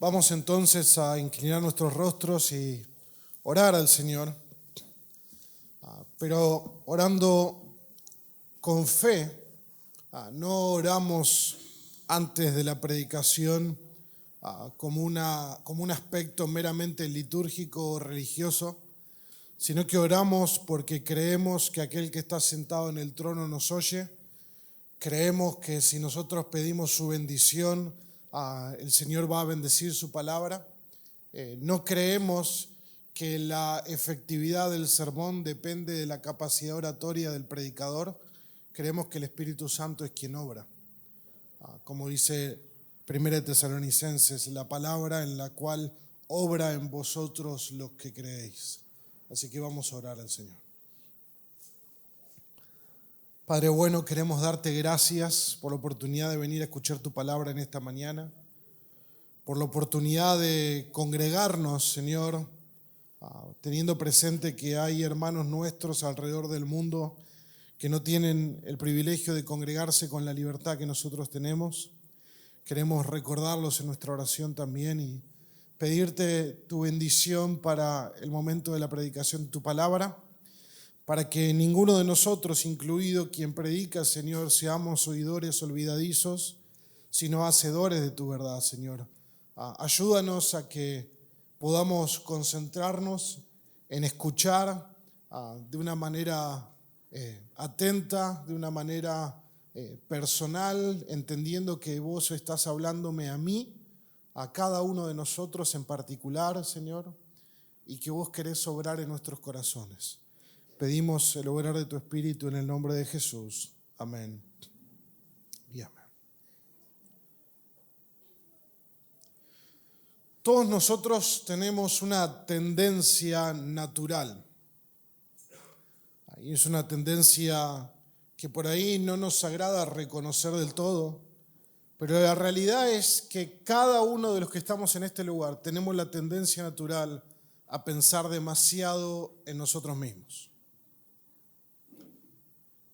Vamos entonces a inclinar nuestros rostros y orar al Señor, pero orando con fe. No oramos antes de la predicación como un aspecto meramente litúrgico o religioso, sino que oramos porque creemos que aquel que está sentado en el trono nos oye. Creemos que si nosotros pedimos su bendición, el Señor va a bendecir su palabra. No creemos que la efectividad del sermón depende de la capacidad oratoria del predicador. Creemos que el Espíritu Santo es quien obra. Como dice 1 Tesalonicenses, la palabra en la cual obra en vosotros los que creéis. Así que vamos a orar al Señor. Padre bueno, queremos darte gracias por la oportunidad de venir a escuchar tu palabra en esta mañana, por la oportunidad de congregarnos, Señor, teniendo presente que hay hermanos nuestros alrededor del mundo que no tienen el privilegio de congregarse con la libertad que nosotros tenemos. Queremos recordarlos en nuestra oración también y pedirte tu bendición para el momento de la predicación de tu palabra, para que ninguno de nosotros, incluido quien predica, Señor, seamos oidores olvidadizos, sino hacedores de tu verdad, Señor. Ayúdanos a que podamos concentrarnos en escuchar de una manera atenta, de una manera personal, entendiendo que vos estás hablándome a mí, a cada uno de nosotros en particular, Señor, y que vos querés obrar en nuestros corazones. Pedimos el obrar de tu Espíritu en el nombre de Jesús. Amén y amén. Todos nosotros tenemos una tendencia natural. Y es una tendencia que por ahí no nos agrada reconocer del todo, pero la realidad es que cada uno de los que estamos en este lugar tenemos la tendencia natural a pensar demasiado en nosotros mismos,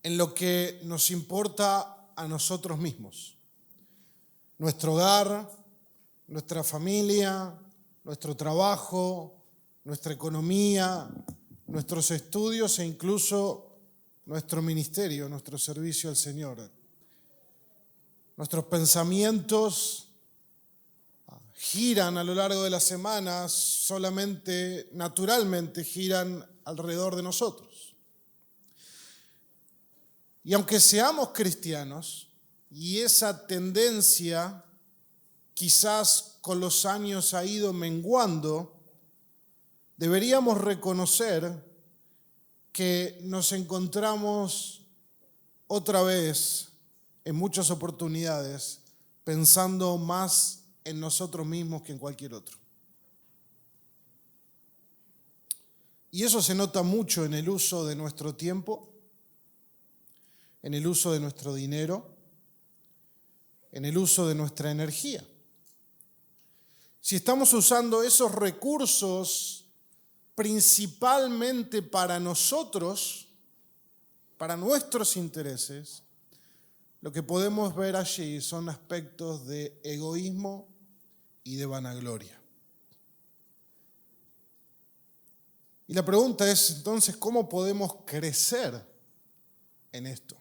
en lo que nos importa a nosotros mismos, nuestro hogar, nuestra familia, nuestro trabajo, nuestra economía, nuestros estudios e incluso nuestro ministerio, nuestro servicio al Señor. Nuestros pensamientos giran a lo largo de las semanas, solamente, naturalmente, giran alrededor de nosotros. Y aunque seamos cristianos, y esa tendencia quizás con los años ha ido menguando, deberíamos reconocer que nos encontramos otra vez en muchas oportunidades pensando más en nosotros mismos que en cualquier otro. Y eso se nota mucho en el uso de nuestro tiempo, en el uso de nuestro dinero, en el uso de nuestra energía. Si estamos usando esos recursos principalmente para nosotros, para nuestros intereses, lo que podemos ver allí son aspectos de egoísmo y de vanagloria. Y la pregunta es entonces, ¿cómo podemos crecer en esto?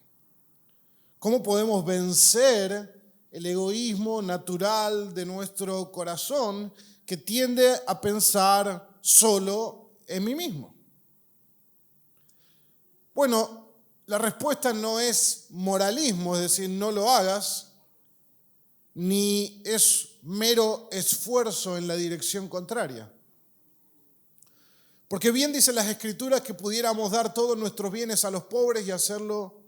¿Cómo podemos vencer el egoísmo natural de nuestro corazón que tiende a pensar solo en mí mismo? Bueno, la respuesta no es moralismo, es decir, no lo hagas, ni es mero esfuerzo en la dirección contraria. Porque bien dicen las Escrituras que pudiéramos dar todos nuestros bienes a los pobres y hacerlo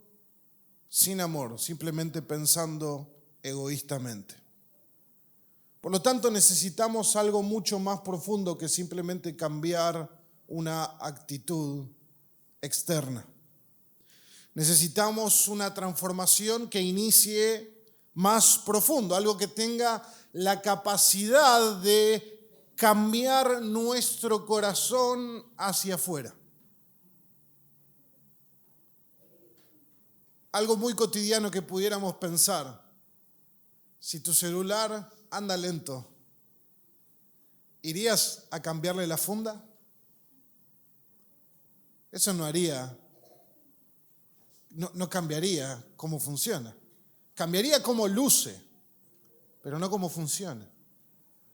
sin amor, simplemente pensando egoístamente. Por lo tanto, necesitamos algo mucho más profundo que simplemente cambiar una actitud externa. Necesitamos una transformación que inicie más profundo, algo que tenga la capacidad de cambiar nuestro corazón hacia afuera. Algo muy cotidiano que pudiéramos pensar. Si tu celular anda lento, ¿irías a cambiarle la funda? Eso no haría, no cambiaría cómo funciona. Cambiaría cómo luce, pero no cómo funciona.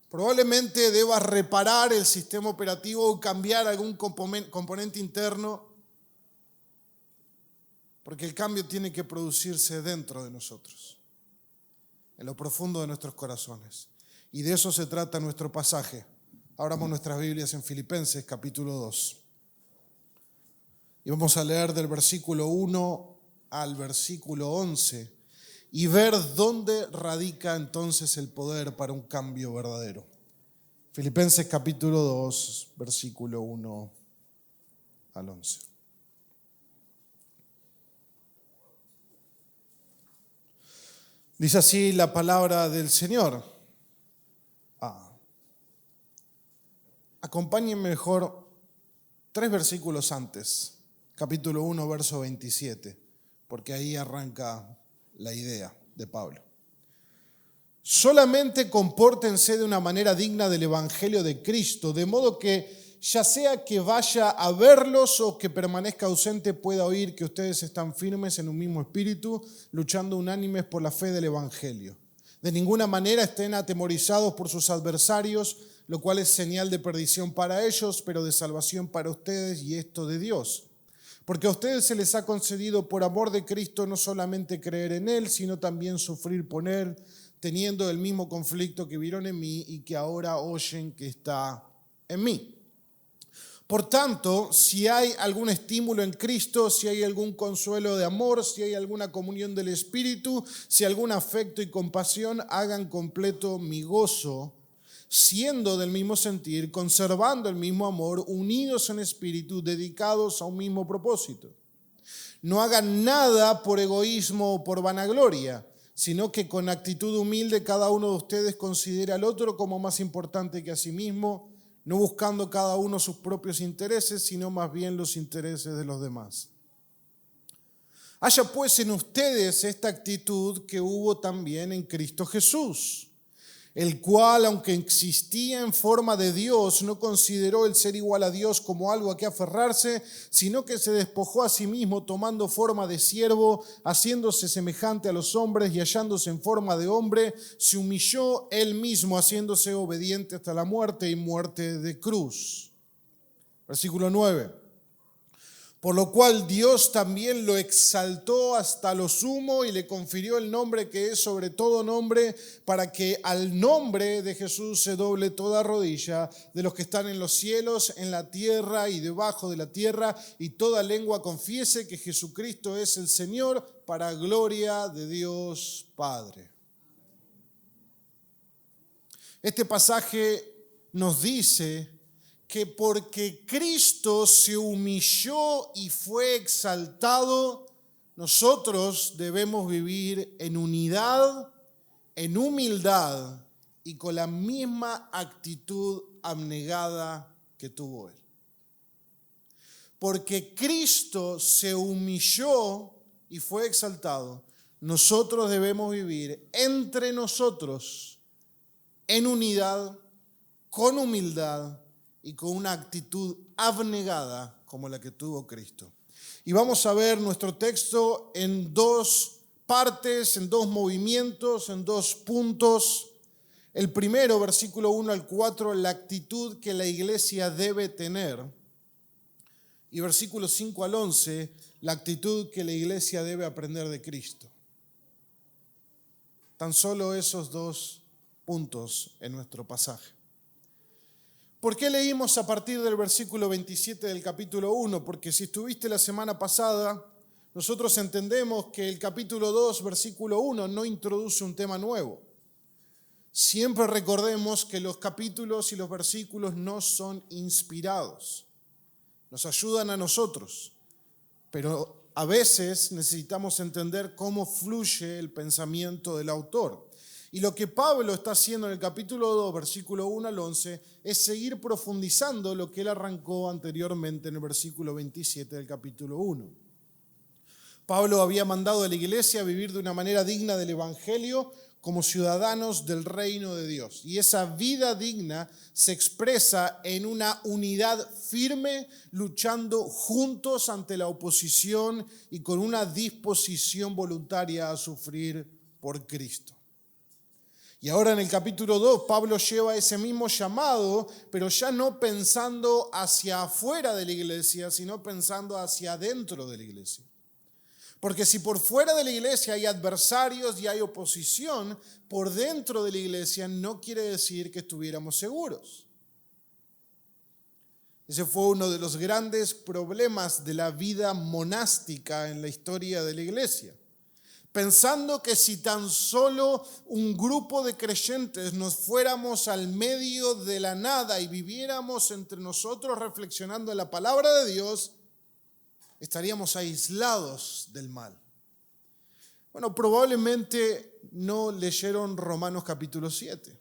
Probablemente debas reparar el sistema operativo o cambiar algún componente interno, porque el cambio tiene que producirse dentro de nosotros, en lo profundo de nuestros corazones. Y de eso se trata nuestro pasaje. Abramos nuestras Biblias en Filipenses capítulo 2. Y vamos a leer del versículo 1 al versículo 11 y ver dónde radica entonces el poder para un cambio verdadero. Filipenses capítulo 2, versículo 1 al 11. Dice así la palabra del Señor. Acompáñenme mejor 3 versículos antes, capítulo 1, verso 27, porque ahí arranca la idea de Pablo. Solamente compórtense de una manera digna del Evangelio de Cristo, de modo que ya sea que vaya a verlos o que permanezca ausente, pueda oír que ustedes están firmes en un mismo espíritu, luchando unánimes por la fe del Evangelio. De ninguna manera estén atemorizados por sus adversarios, lo cual es señal de perdición para ellos, pero de salvación para ustedes, y esto de Dios. Porque a ustedes se les ha concedido por amor de Cristo no solamente creer en Él, sino también sufrir por Él, teniendo el mismo conflicto que vieron en mí y que ahora oyen que está en mí. Por tanto, si hay algún estímulo en Cristo, si hay algún consuelo de amor, si hay alguna comunión del Espíritu, si algún afecto y compasión, hagan completo mi gozo, siendo del mismo sentir, conservando el mismo amor, unidos en espíritu, dedicados a un mismo propósito. No hagan nada por egoísmo o por vanagloria, sino que con actitud humilde cada uno de ustedes considere al otro como más importante que a sí mismo, no buscando cada uno sus propios intereses, sino más bien los intereses de los demás. Haya pues en ustedes esta actitud que hubo también en Cristo Jesús, el cual, aunque existía en forma de Dios, no consideró el ser igual a Dios como algo a que aferrarse, sino que se despojó a sí mismo, tomando forma de siervo, haciéndose semejante a los hombres y hallándose en forma de hombre, se humilló él mismo, haciéndose obediente hasta la muerte y muerte de cruz. Versículo 9. Por lo cual Dios también lo exaltó hasta lo sumo y le confirió el nombre que es sobre todo nombre, para que al nombre de Jesús se doble toda rodilla de los que están en los cielos, en la tierra y debajo de la tierra, y toda lengua confiese que Jesucristo es el Señor, para gloria de Dios Padre. Este pasaje nos dice que porque Cristo se humilló y fue exaltado, nosotros debemos vivir en unidad, en humildad y con la misma actitud abnegada que tuvo Él. Porque Cristo se humilló y fue exaltado, nosotros debemos vivir entre nosotros en unidad, con humildad y con una actitud abnegada como la que tuvo Cristo. Y vamos a ver nuestro texto en 2 partes, en 2 movimientos, en 2 puntos. El primero, versículo 1 al 4, la actitud que la iglesia debe tener. Y versículo 5 al 11, la actitud que la iglesia debe aprender de Cristo. Tan solo esos 2 puntos en nuestro pasaje. ¿Por qué leímos a partir del versículo 27 del capítulo 1? Porque si estuviste la semana pasada, nosotros entendemos que el capítulo 2, versículo 1, no introduce un tema nuevo. Siempre recordemos que los capítulos y los versículos no son inspirados. Nos ayudan a nosotros, pero a veces necesitamos entender cómo fluye el pensamiento del autor. Y lo que Pablo está haciendo en el capítulo 2, versículo 1 al 11, es seguir profundizando lo que él arrancó anteriormente en el versículo 27 del capítulo 1. Pablo había mandado a la iglesia a vivir de una manera digna del Evangelio, como ciudadanos del reino de Dios. Y esa vida digna se expresa en una unidad firme, luchando juntos ante la oposición y con una disposición voluntaria a sufrir por Cristo. Y ahora en el capítulo 2, Pablo lleva ese mismo llamado, pero ya no pensando hacia afuera de la iglesia, sino pensando hacia adentro de la iglesia. Porque si por fuera de la iglesia hay adversarios y hay oposición, por dentro de la iglesia no quiere decir que estuviéramos seguros. Ese fue uno de los grandes problemas de la vida monástica en la historia de la iglesia. Pensando que si tan solo un grupo de creyentes nos fuéramos al medio de la nada y viviéramos entre nosotros reflexionando en la palabra de Dios, estaríamos aislados del mal. Bueno, probablemente no leyeron Romanos capítulo 7,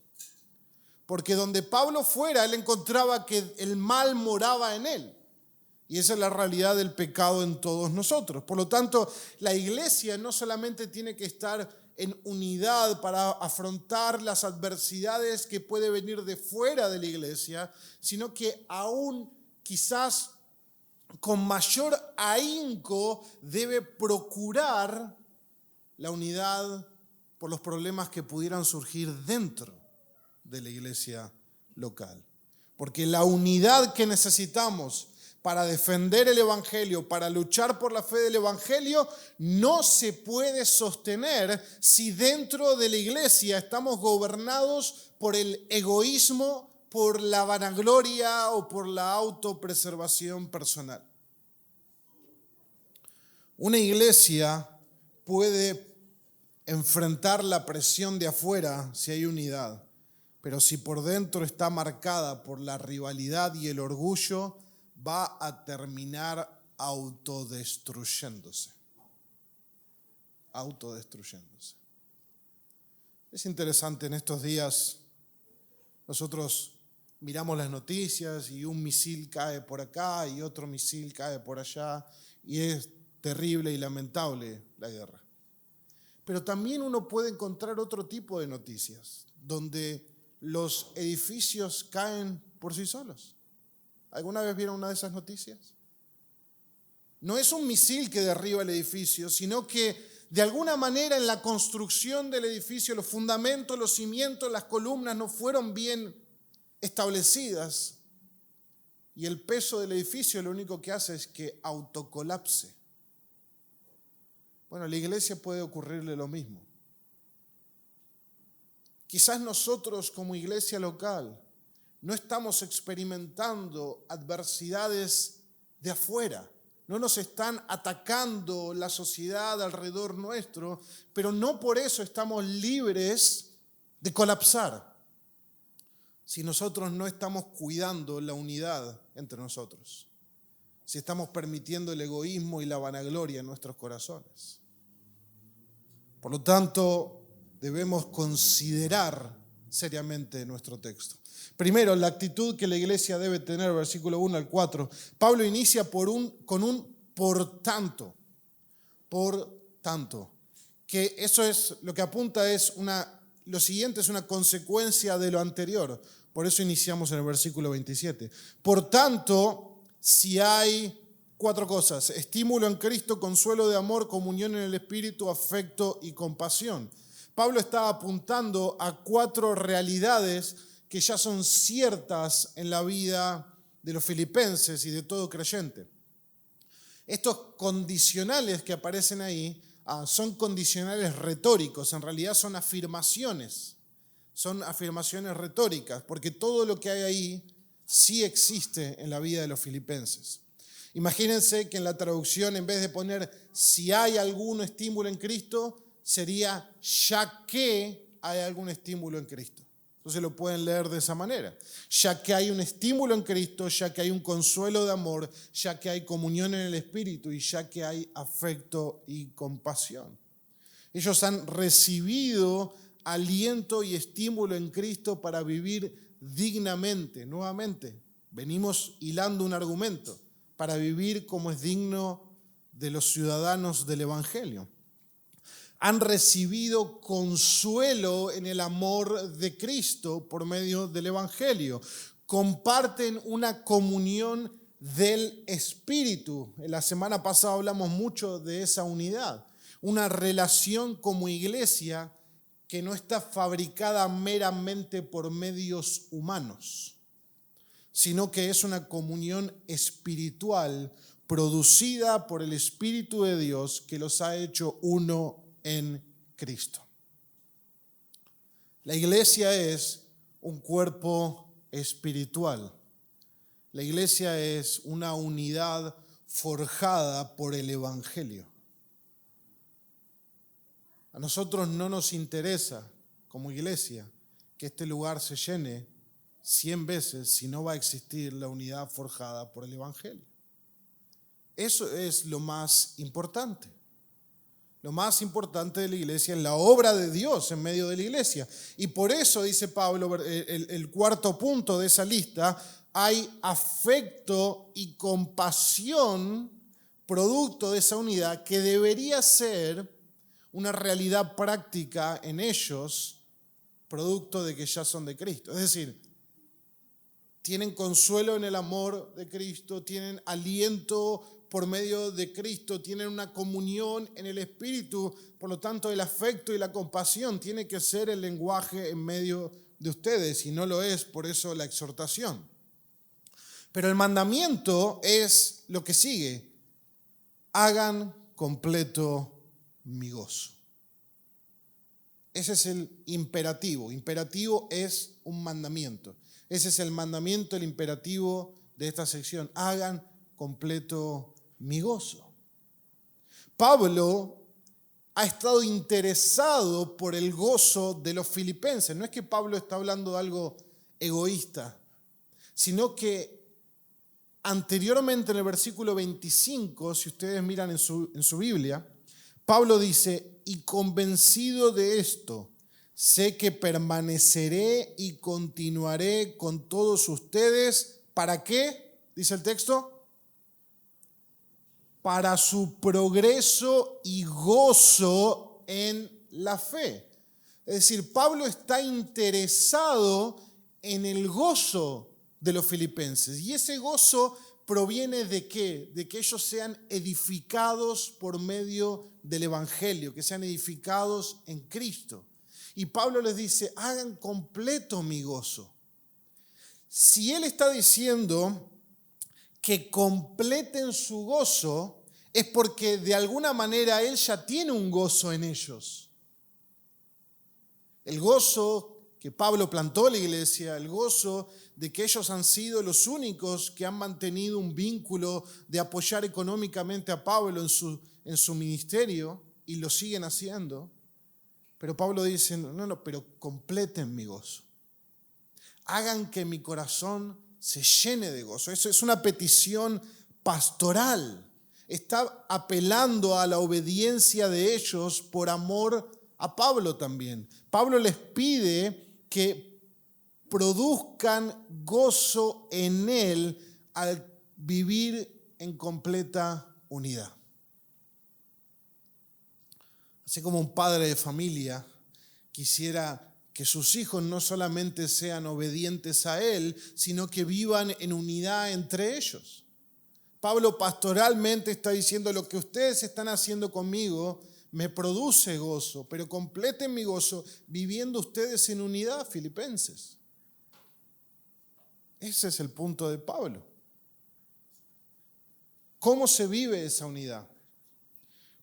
porque donde Pablo fuera, él encontraba que el mal moraba en él. Y esa es la realidad del pecado en todos nosotros. Por lo tanto, la iglesia no solamente tiene que estar en unidad para afrontar las adversidades que puede venir de fuera de la iglesia, sino que aún quizás con mayor ahínco debe procurar la unidad por los problemas que pudieran surgir dentro de la iglesia local. Porque la unidad que necesitamos para defender el evangelio, para luchar por la fe del evangelio, no se puede sostener si dentro de la iglesia estamos gobernados por el egoísmo, por la vanagloria o por la autopreservación personal. Una iglesia puede enfrentar la presión de afuera si hay unidad, pero si por dentro está marcada por la rivalidad y el orgullo, va a terminar autodestruyéndose. Es interesante, en estos días nosotros miramos las noticias y un misil cae por acá y otro misil cae por allá y es terrible y lamentable la guerra. Pero también uno puede encontrar otro tipo de noticias donde los edificios caen por sí solos. ¿Alguna vez vieron una de esas noticias? No es un misil que derriba el edificio, sino que de alguna manera en la construcción del edificio los fundamentos, los cimientos, las columnas no fueron bien establecidas y el peso del edificio lo único que hace es que autocolapse. Bueno, a la iglesia puede ocurrirle lo mismo. Quizás nosotros como iglesia local no estamos experimentando adversidades de afuera. No nos están atacando la sociedad alrededor nuestro, pero no por eso estamos libres de colapsar. Si nosotros no estamos cuidando la unidad entre nosotros, si estamos permitiendo el egoísmo y la vanagloria en nuestros corazones. Por lo tanto, debemos considerar seriamente nuestro texto. Primero, la actitud que la iglesia debe tener, versículo 1 al 4. Pablo inicia con un por tanto, que eso es lo que apunta es lo siguiente es una consecuencia de lo anterior. Por eso iniciamos en el versículo 27. Por tanto, si hay 4 cosas: estímulo en Cristo, consuelo de amor, comunión en el Espíritu, afecto y compasión. Pablo está apuntando a 4 realidades que ya son ciertas en la vida de los filipenses y de todo creyente. Estos condicionales que aparecen ahí son condicionales retóricos, en realidad son afirmaciones retóricas, porque todo lo que hay ahí sí existe en la vida de los filipenses. Imagínense que en la traducción, en vez de poner si hay algún estímulo en Cristo, sería ya que hay algún estímulo en Cristo. Entonces lo pueden leer de esa manera. Ya que hay un estímulo en Cristo, ya que hay un consuelo de amor, ya que hay comunión en el Espíritu y ya que hay afecto y compasión. Ellos han recibido aliento y estímulo en Cristo para vivir dignamente. Nuevamente, venimos hilando un argumento para vivir como es digno de los ciudadanos del Evangelio. han recibido consuelo en el amor de Cristo por medio del Evangelio. Comparten una comunión del Espíritu. En la semana pasada hablamos mucho de esa unidad. Una relación como iglesia que no está fabricada meramente por medios humanos, sino que es una comunión espiritual producida por el Espíritu de Dios que los ha hecho uno en Cristo. La iglesia es un cuerpo espiritual. La iglesia es una unidad forjada por el Evangelio. A nosotros no nos interesa, como iglesia, que este lugar se llene 100 veces si no va a existir la unidad forjada por el Evangelio. Eso es lo más importante. Lo más importante de la iglesia es la obra de Dios en medio de la iglesia. Y por eso, dice Pablo, el cuarto punto de esa lista, hay afecto y compasión producto de esa unidad que debería ser una realidad práctica en ellos, producto de que ya son de Cristo. Es decir, tienen consuelo en el amor de Cristo, tienen aliento por medio de Cristo, tienen una comunión en el Espíritu, por lo tanto el afecto y la compasión tiene que ser el lenguaje en medio de ustedes, y no lo es, por eso la exhortación. Pero el mandamiento es lo que sigue: hagan completo mi gozo. Ese es el imperativo. Imperativo es un mandamiento. Ese es el mandamiento, el imperativo de esta sección. Hagan completo mi gozo. Pablo ha estado interesado por el gozo de los filipenses. No es que Pablo está hablando de algo egoísta, sino que anteriormente en el versículo 25, si ustedes miran en su Biblia, Pablo dice: y convencido de esto, sé que permaneceré y continuaré con todos ustedes. ¿Para qué? Dice el texto. Para su progreso y gozo en la fe. Es decir, Pablo está interesado en el gozo de los filipenses. Y ese gozo proviene de ¿qué? De que ellos sean edificados por medio del Evangelio, que sean edificados en Cristo. Y Pablo les dice: hagan completo mi gozo. Si él está diciendo que completen su gozo, es porque de alguna manera él ya tiene un gozo en ellos. El gozo que Pablo plantó la iglesia, el gozo de que ellos han sido los únicos que han mantenido un vínculo de apoyar económicamente a Pablo en su ministerio, y lo siguen haciendo. Pero Pablo dice: no, pero completen mi gozo. Hagan que mi corazón se llene de gozo. Eso es una petición pastoral. Está apelando a la obediencia de ellos por amor a Pablo también. Pablo les pide que produzcan gozo en él al vivir en completa unidad. Así como un padre de familia quisiera que sus hijos no solamente sean obedientes a él, sino que vivan en unidad entre ellos. Pablo pastoralmente está diciendo: lo que ustedes están haciendo conmigo me produce gozo, pero completen mi gozo viviendo ustedes en unidad, filipenses. Ese es el punto de Pablo. ¿Cómo se vive esa unidad?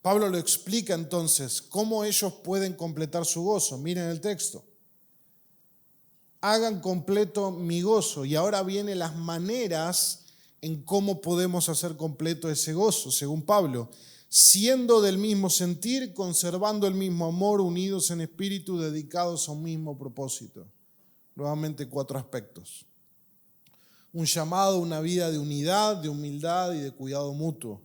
Pablo lo explica entonces, cómo ellos pueden completar su gozo. Miren el texto. Hagan completo mi gozo. Y ahora vienen las maneras en cómo podemos hacer completo ese gozo, según Pablo. Siendo del mismo sentir, conservando el mismo amor, unidos en espíritu, dedicados a un mismo propósito. Nuevamente 4 aspectos. Un llamado a una vida de unidad, de humildad y de cuidado mutuo.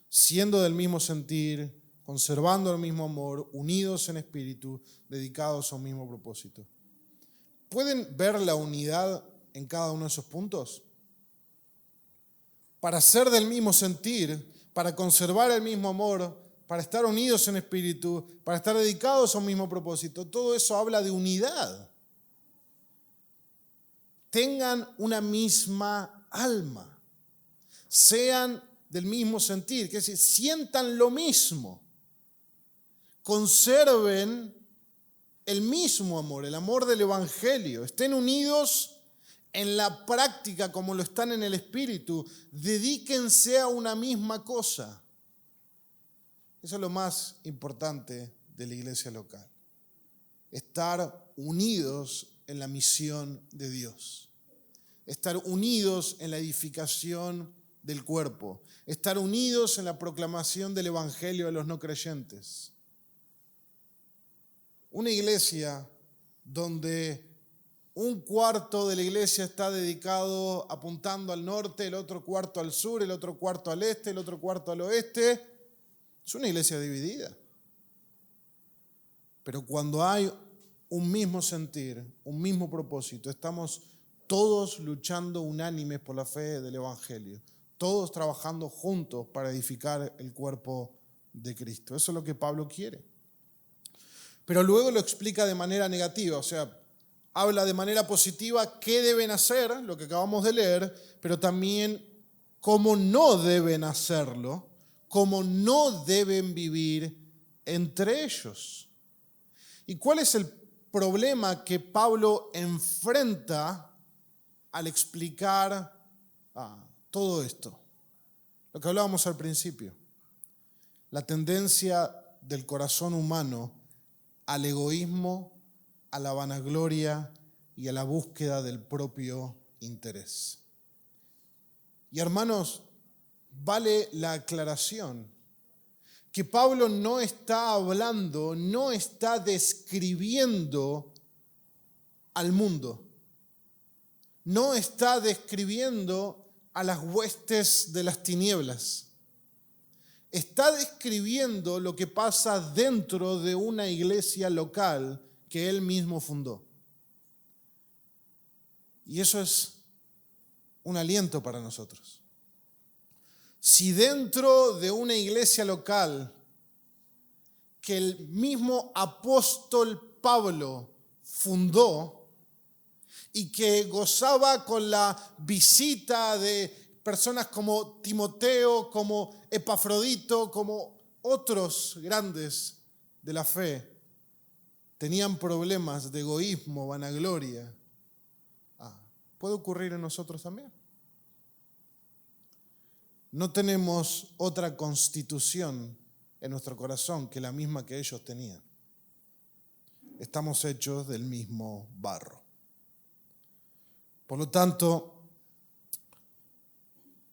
Siendo del mismo sentir, conservando el mismo amor, unidos en espíritu, dedicados a un mismo propósito. ¿Pueden ver la unidad en cada uno de esos puntos? Para ser del mismo sentir, para conservar el mismo amor, para estar unidos en espíritu, para estar dedicados a un mismo propósito. Todo eso habla de unidad. Tengan una misma alma, sean del mismo sentir, que es decir, sientan lo mismo, conserven el mismo amor, el amor del Evangelio, estén unidos en la práctica como lo están en el espíritu, dedíquense a una misma cosa. Eso es lo más importante de la iglesia local, estar unidos en la misión de Dios, estar unidos en la edificación del cuerpo, estar unidos en la proclamación del Evangelio a los no creyentes. Una iglesia donde un cuarto de la iglesia está dedicado apuntando al norte, el otro cuarto al sur, el otro cuarto al este, el otro cuarto al oeste, es una iglesia dividida. Pero cuando hay un mismo sentir, un mismo propósito, estamos todos luchando unánimes por la fe del Evangelio, todos trabajando juntos para edificar el cuerpo de Cristo. Eso es lo que Pablo quiere. Pero luego lo explica de manera negativa, o sea, habla de manera positiva qué deben hacer, lo que acabamos de leer, pero también cómo no deben hacerlo, cómo no deben vivir entre ellos. ¿Y cuál es el problema que Pablo enfrenta al explicar todo esto? Lo que hablábamos al principio, la tendencia del corazón humano al egoísmo, a la vanagloria y a la búsqueda del propio interés. Y hermanos, vale la aclaración que Pablo no está hablando, no está describiendo al mundo, no está describiendo a las huestes de las tinieblas. Está describiendo lo que pasa dentro de una iglesia local que él mismo fundó. Y eso es un aliento para nosotros. Si dentro de una iglesia local que el mismo apóstol Pablo fundó y que gozaba con la visita de personas como Timoteo, como Epafrodito, como otros grandes de la fe, tenían problemas de egoísmo, vanagloria, puede ocurrir en nosotros también. No tenemos otra constitución en nuestro corazón que la misma que ellos tenían. Estamos hechos del mismo barro. Por lo tanto,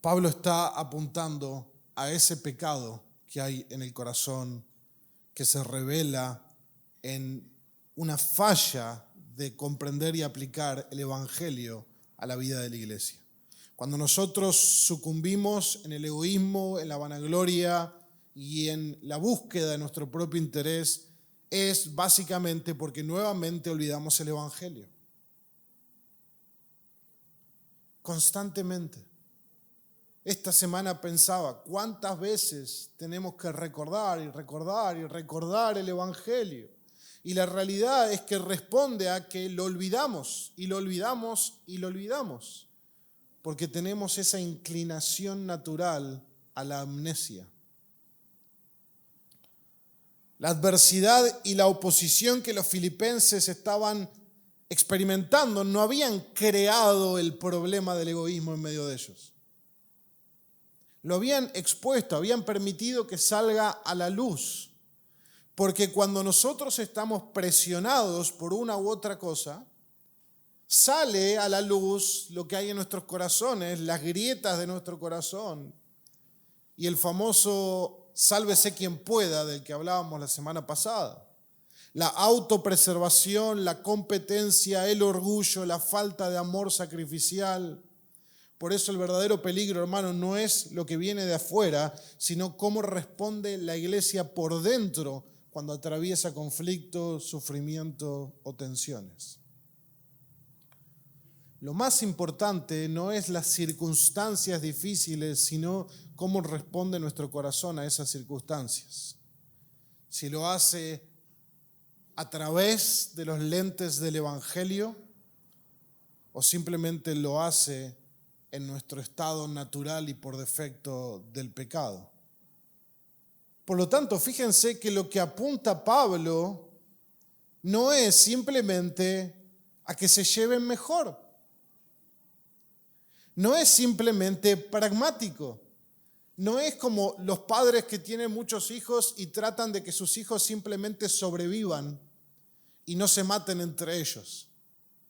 Pablo está apuntando a ese pecado que hay en el corazón, que se revela en una falla de comprender y aplicar el Evangelio a la vida de la iglesia. Cuando nosotros sucumbimos en el egoísmo, en la vanagloria y en la búsqueda de nuestro propio interés, es básicamente porque nuevamente olvidamos el Evangelio. Constantemente. Esta semana pensaba, ¿cuántas veces tenemos que recordar y recordar y recordar el Evangelio? Y la realidad es que responde a que lo olvidamos y lo olvidamos y lo olvidamos, porque tenemos esa inclinación natural a la amnesia. La adversidad y la oposición que los filipenses estaban experimentando no habían creado el problema del egoísmo en medio de ellos. Lo habían expuesto, habían permitido que salga a la luz. Porque cuando nosotros estamos presionados por una u otra cosa, sale a la luz lo que hay en nuestros corazones, las grietas de nuestro corazón. Y el famoso sálvese quien pueda del que hablábamos la semana pasada. La autopreservación, la competencia, el orgullo, la falta de amor sacrificial. Por eso el verdadero peligro, hermano, no es lo que viene de afuera, sino cómo responde la iglesia por dentro cuando atraviesa conflictos, sufrimiento o tensiones. Lo más importante no es las circunstancias difíciles, sino cómo responde nuestro corazón a esas circunstancias. si lo hace a través de los lentes del Evangelio o simplemente lo hace en nuestro estado natural y por defecto del pecado. Por lo tanto, fíjense que lo que apunta Pablo no es simplemente a que se lleven mejor. No es simplemente pragmático. No es como los padres que tienen muchos hijos y tratan de que sus hijos simplemente sobrevivan y no se maten entre ellos.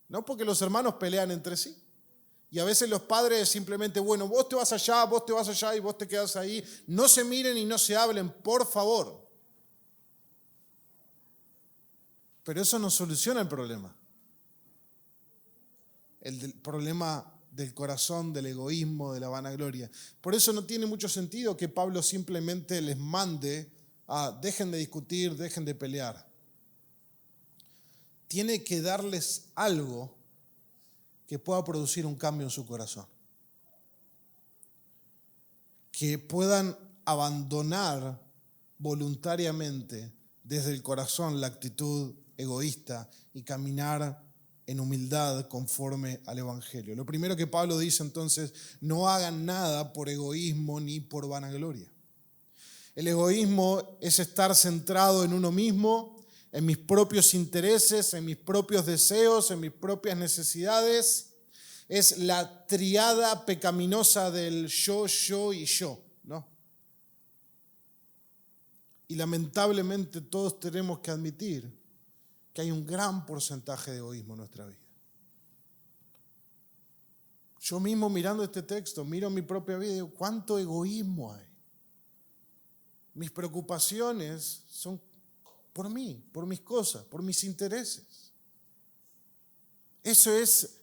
No, porque los hermanos pelean entre sí. Y a veces los padres simplemente, bueno, vos te vas allá y vos te quedas ahí. No se miren y no se hablen, por favor. Pero eso no soluciona el problema. El problema del corazón, del egoísmo, de la vanagloria. Por eso no tiene mucho sentido que Pablo simplemente les mande a dejen de discutir, dejen de pelear. Tiene que darles algo que pueda producir un cambio en su corazón. Que puedan abandonar voluntariamente desde el corazón la actitud egoísta y caminar en humildad conforme al Evangelio. Lo primero que Pablo dice entonces, no hagan nada por egoísmo ni por vanagloria. El egoísmo es estar centrado en uno mismo, en mis propios intereses, en mis propios deseos, en mis propias necesidades. Es la triada pecaminosa del yo y yo, ¿no? Y lamentablemente todos tenemos que admitir que hay un gran porcentaje de egoísmo en nuestra vida. Yo mismo mirando este texto, miro mi propia vida y digo, ¿cuánto egoísmo hay? Mis preocupaciones son por mí, por mis cosas, por mis intereses. Eso es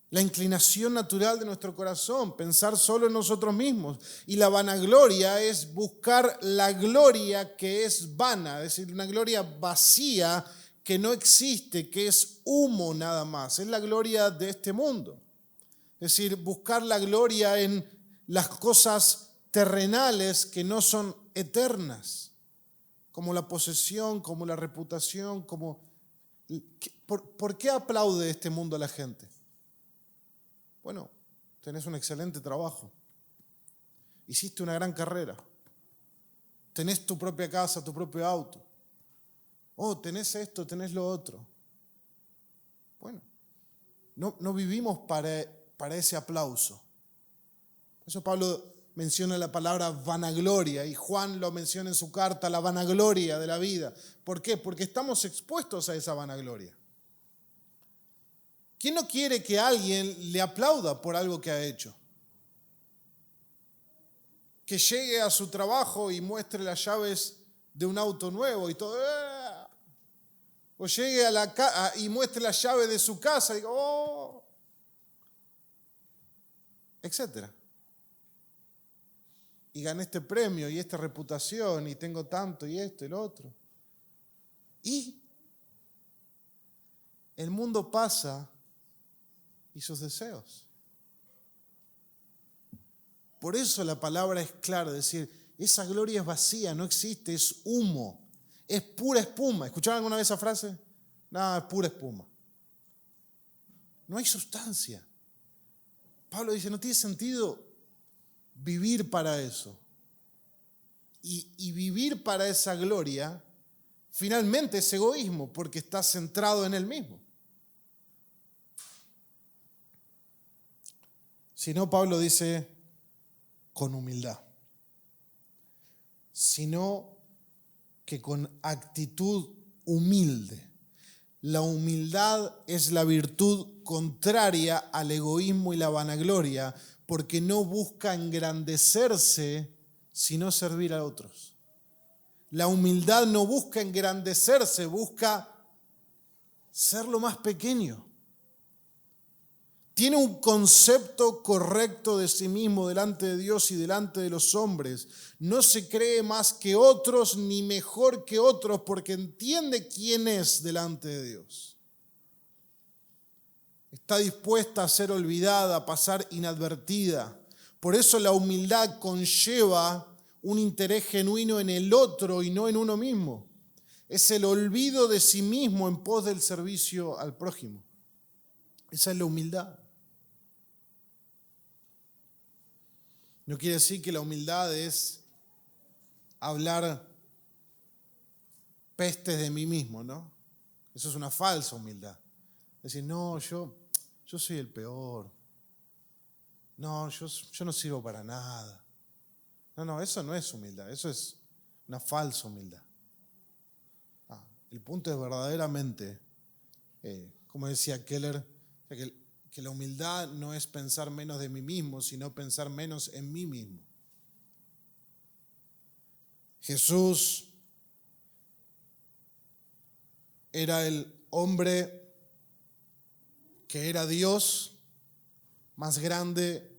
la inclinación natural de nuestro corazón, pensar solo en nosotros mismos. Y la vanagloria es buscar la gloria que es vana, es decir, una gloria vacía que no existe, que es humo nada más. Es la gloria de este mundo. Es decir, buscar la gloria en las cosas terrenales que no son eternas, como la posesión, como la reputación, como... ¿Por qué aplaude este mundo a la gente? Bueno, tenés un excelente trabajo, hiciste una gran carrera, tenés tu propia casa, tu propio auto, tenés esto, tenés lo otro. Bueno, no vivimos para ese aplauso. Por eso Pablo menciona la palabra vanagloria y Juan lo menciona en su carta, la vanagloria de la vida. ¿Por qué? Porque estamos expuestos a esa vanagloria. ¿Quién no quiere que alguien le aplauda por algo que ha hecho? Que llegue a su trabajo y muestre las llaves de un auto nuevo y todo. O llegue y muestre las llaves de su casa y diga, etcétera. Y gané este premio y esta reputación y tengo tanto y esto y lo otro. Y el mundo pasa y sus deseos. Por eso la palabra es clara, es decir, esa gloria es vacía, no existe, es humo, es pura espuma. ¿Escucharon alguna vez esa frase? No, es pura espuma. No hay sustancia. Pablo dice, no tiene sentido vivir para eso. Y vivir para esa gloria, finalmente es egoísmo, porque está centrado en él mismo. Si no, Pablo dice, con humildad. Sino que con actitud humilde. La humildad es la virtud contraria al egoísmo y la vanagloria, porque no busca engrandecerse, sino servir a otros. La humildad no busca engrandecerse, busca ser lo más pequeño. Tiene un concepto correcto de sí mismo delante de Dios y delante de los hombres. No se cree más que otros ni mejor que otros porque entiende quién es delante de Dios. Está dispuesta a ser olvidada, a pasar inadvertida. Por eso la humildad conlleva un interés genuino en el otro y no en uno mismo. Es el olvido de sí mismo en pos del servicio al prójimo. Esa es la humildad. No quiere decir que la humildad es hablar pestes de mí mismo, ¿no? Eso es una falsa humildad. Decir, no, yo soy el peor. No, yo no sirvo para nada. No, eso no es humildad, eso es una falsa humildad. El punto es verdaderamente, como decía Keller, que la humildad no es pensar menos de mí mismo, sino pensar menos en mí mismo. Jesús era el hombre que era Dios más grande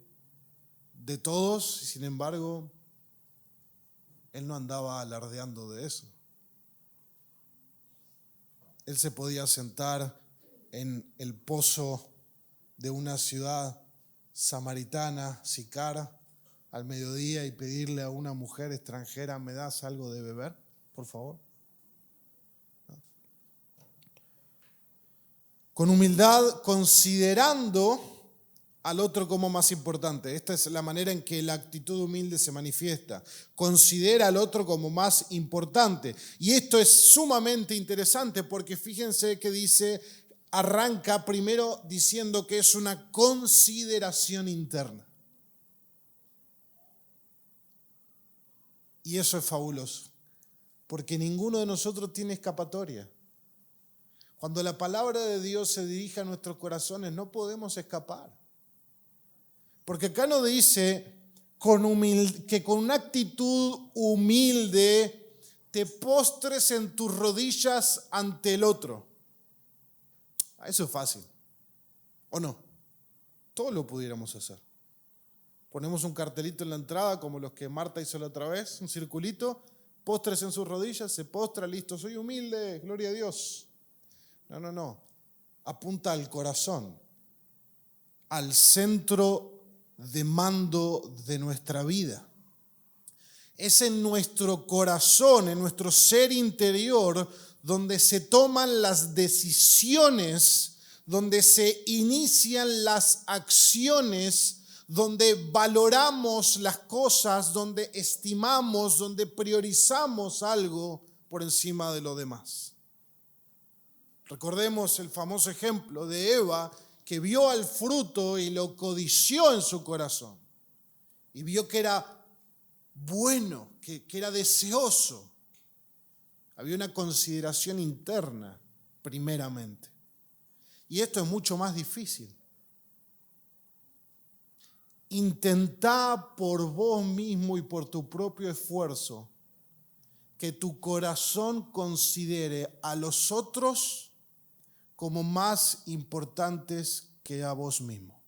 de todos, y sin embargo, Él no andaba alardeando de eso. Él se podía sentar en el pozo de una ciudad samaritana, Sicar, al mediodía y pedirle a una mujer extranjera, ¿me das algo de beber, por favor? Con humildad, considerando al otro como más importante. Esta es la manera en que la actitud humilde se manifiesta. Considera al otro como más importante. Y esto es sumamente interesante porque fíjense que arranca primero diciendo que es una consideración interna. Y eso es fabuloso, porque ninguno de nosotros tiene escapatoria. Cuando la palabra de Dios se dirige a nuestros corazones, no podemos escapar. Porque acá no dice que con una actitud humilde te postres en tus rodillas ante el otro. Eso es fácil, ¿o no? Todos lo pudiéramos hacer. Ponemos un cartelito en la entrada, como los que Marta hizo la otra vez, un circulito, postres en sus rodillas, se postra, listo, soy humilde, gloria a Dios. No. Apunta al corazón, al centro de mando de nuestra vida. Es en nuestro corazón, en nuestro ser interior, donde se toman las decisiones, donde se inician las acciones, donde valoramos las cosas, donde estimamos, donde priorizamos algo por encima de lo demás. Recordemos el famoso ejemplo de Eva, que vio al fruto y lo codició en su corazón. Y vio que era bueno, que era deseoso. Había una consideración interna, primeramente. Y esto es mucho más difícil. Intentá por vos mismo y por tu propio esfuerzo que tu corazón considere a los otros como más importantes que a vos mismo.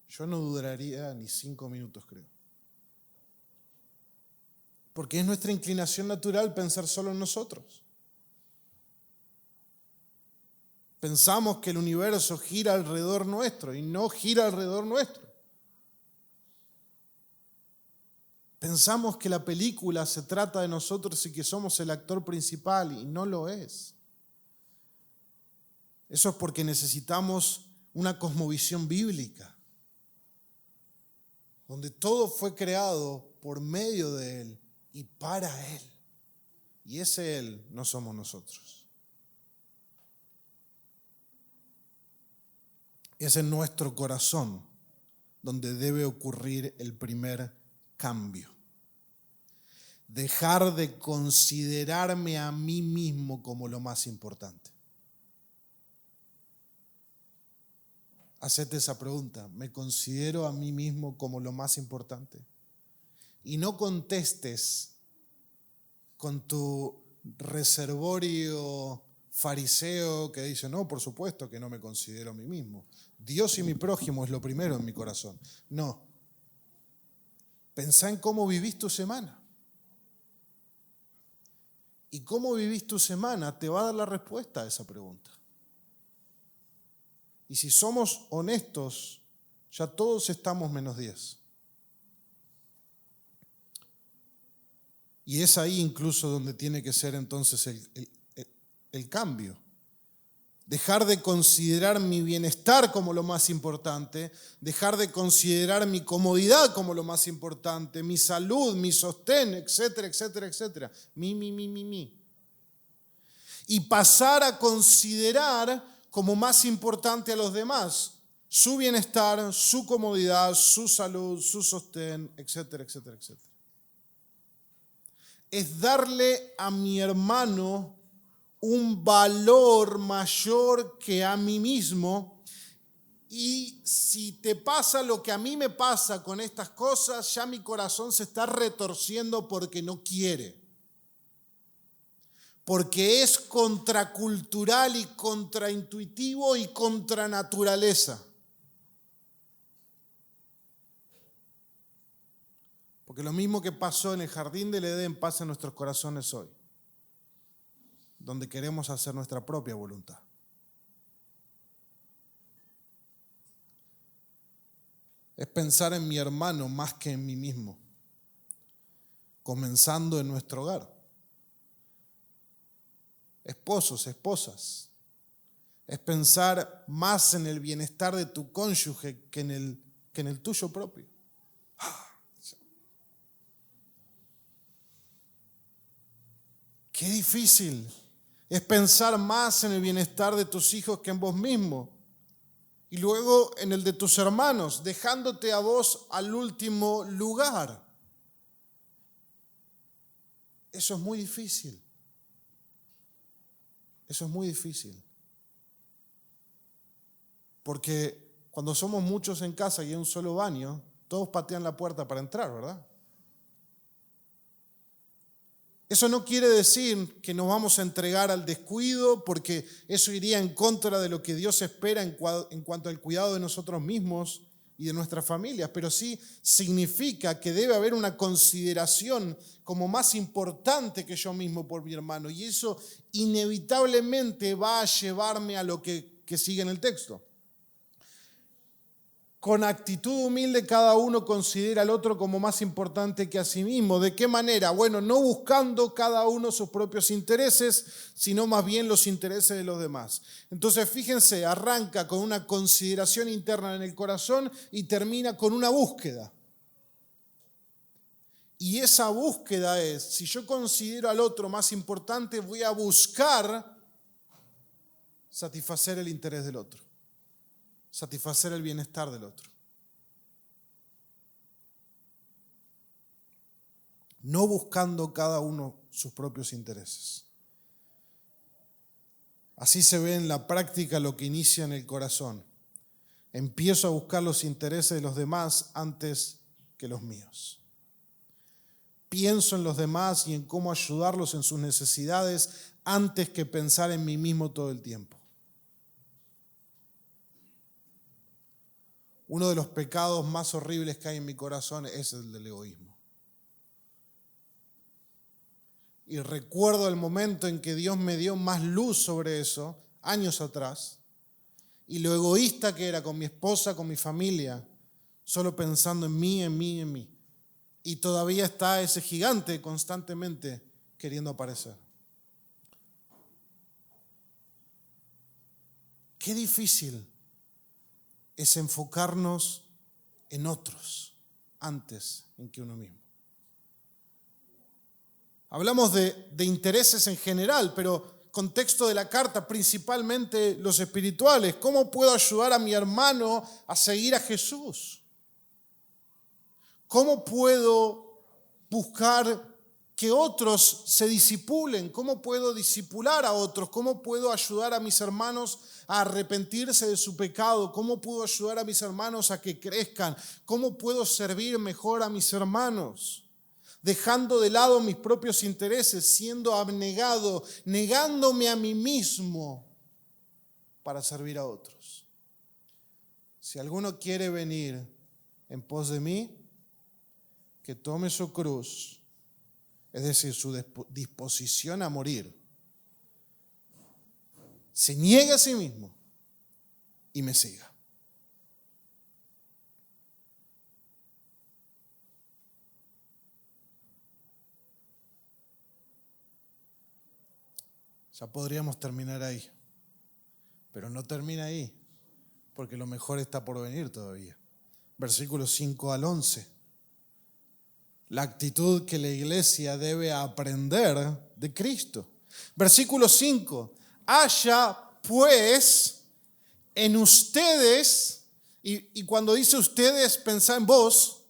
Yo no dudaría ni 5 minutos, creo. Porque es nuestra inclinación natural pensar solo en nosotros. Pensamos que el universo gira alrededor nuestro y no gira alrededor nuestro. Pensamos que la película se trata de nosotros y que somos el actor principal y no lo es. Eso es porque necesitamos una cosmovisión bíblica, donde todo fue creado por medio de Él y para Él. Y ese Él no somos nosotros. Es en nuestro corazón donde debe ocurrir el primer cambio. Dejar de considerarme a mí mismo como lo más importante. Hacete esa pregunta. ¿Me considero a mí mismo como lo más importante? Y no contestes con tu reservorio fariseo que dice, no, por supuesto que no me considero a mí mismo. Dios y mi prójimo es lo primero en mi corazón. No. Pensá en cómo vivís tu semana. Y cómo vivís tu semana te va a dar la respuesta a esa pregunta. Y si somos honestos, ya todos estamos menos 10. Y es ahí incluso donde tiene que ser entonces el cambio. Dejar de considerar mi bienestar como lo más importante, dejar de considerar mi comodidad como lo más importante, mi salud, mi sostén, etcétera, etcétera, etcétera. Mi. Y pasar a considerar como más importante a los demás su bienestar, su comodidad, su salud, su sostén, etcétera, etcétera, etcétera. Es darle a mi hermano un valor mayor que a mí mismo. Y si te pasa lo que a mí me pasa con estas cosas, ya mi corazón se está retorciendo porque no quiere. Porque es contracultural y contraintuitivo y contra naturaleza. Porque lo mismo que pasó en el jardín del Edén pasa en nuestros corazones hoy, donde queremos hacer nuestra propia voluntad. Es pensar en mi hermano más que en mí mismo, comenzando en nuestro hogar. Esposos, esposas, es pensar más en el bienestar de tu cónyuge que en el tuyo propio. Qué difícil es pensar más en el bienestar de tus hijos que en vos mismo. Y luego en el de tus hermanos, dejándote a vos al último lugar. Eso es muy difícil. Eso es muy difícil. Porque cuando somos muchos en casa y hay un solo baño, todos patean la puerta para entrar, ¿verdad? Eso no quiere decir que nos vamos a entregar al descuido, porque eso iría en contra de lo que Dios espera en cuanto al cuidado de nosotros mismos y de nuestras familias, pero sí significa que debe haber una consideración como más importante que yo mismo por mi hermano, y eso inevitablemente va a llevarme a lo que sigue en el texto. Con actitud humilde cada uno considera al otro como más importante que a sí mismo. ¿De qué manera? Bueno, no buscando cada uno sus propios intereses, sino más bien los intereses de los demás. Entonces, fíjense, arranca con una consideración interna en el corazón y termina con una búsqueda. Y esa búsqueda es, si yo considero al otro más importante, voy a buscar satisfacer el interés del otro. Satisfacer el bienestar del otro. No buscando cada uno sus propios intereses. Así se ve en la práctica lo que inicia en el corazón. Empiezo a buscar los intereses de los demás antes que los míos. Pienso en los demás y en cómo ayudarlos en sus necesidades antes que pensar en mí mismo todo el tiempo. Uno de los pecados más horribles que hay en mi corazón es el del egoísmo. Y recuerdo el momento en que Dios me dio más luz sobre eso, años atrás, y lo egoísta que era con mi esposa, con mi familia, solo pensando en mí, en mí, en mí. Y todavía está ese gigante constantemente queriendo aparecer. Qué difícil es enfocarnos en otros antes que uno mismo. Hablamos de intereses en general, pero contexto de la carta, principalmente los espirituales. ¿Cómo puedo ayudar a mi hermano a seguir a Jesús? ¿Cómo puedo buscar que otros se discipulen? ¿Cómo puedo discipular a otros? ¿Cómo puedo ayudar a mis hermanos a arrepentirse de su pecado? ¿Cómo puedo ayudar a mis hermanos a que crezcan? ¿Cómo puedo servir mejor a mis hermanos? Dejando de lado mis propios intereses, siendo abnegado, negándome a mí mismo para servir a otros. Si alguno quiere venir en pos de mí, que tome su cruz, es decir, su disposición a morir, se niegue a sí mismo y me siga. Ya podríamos terminar ahí, pero no termina ahí, porque lo mejor está por venir todavía. Versículos 5 al 11. La actitud que la iglesia debe aprender de Cristo. Versículo 5. Haya pues en ustedes, y cuando dice ustedes, pensá en vos,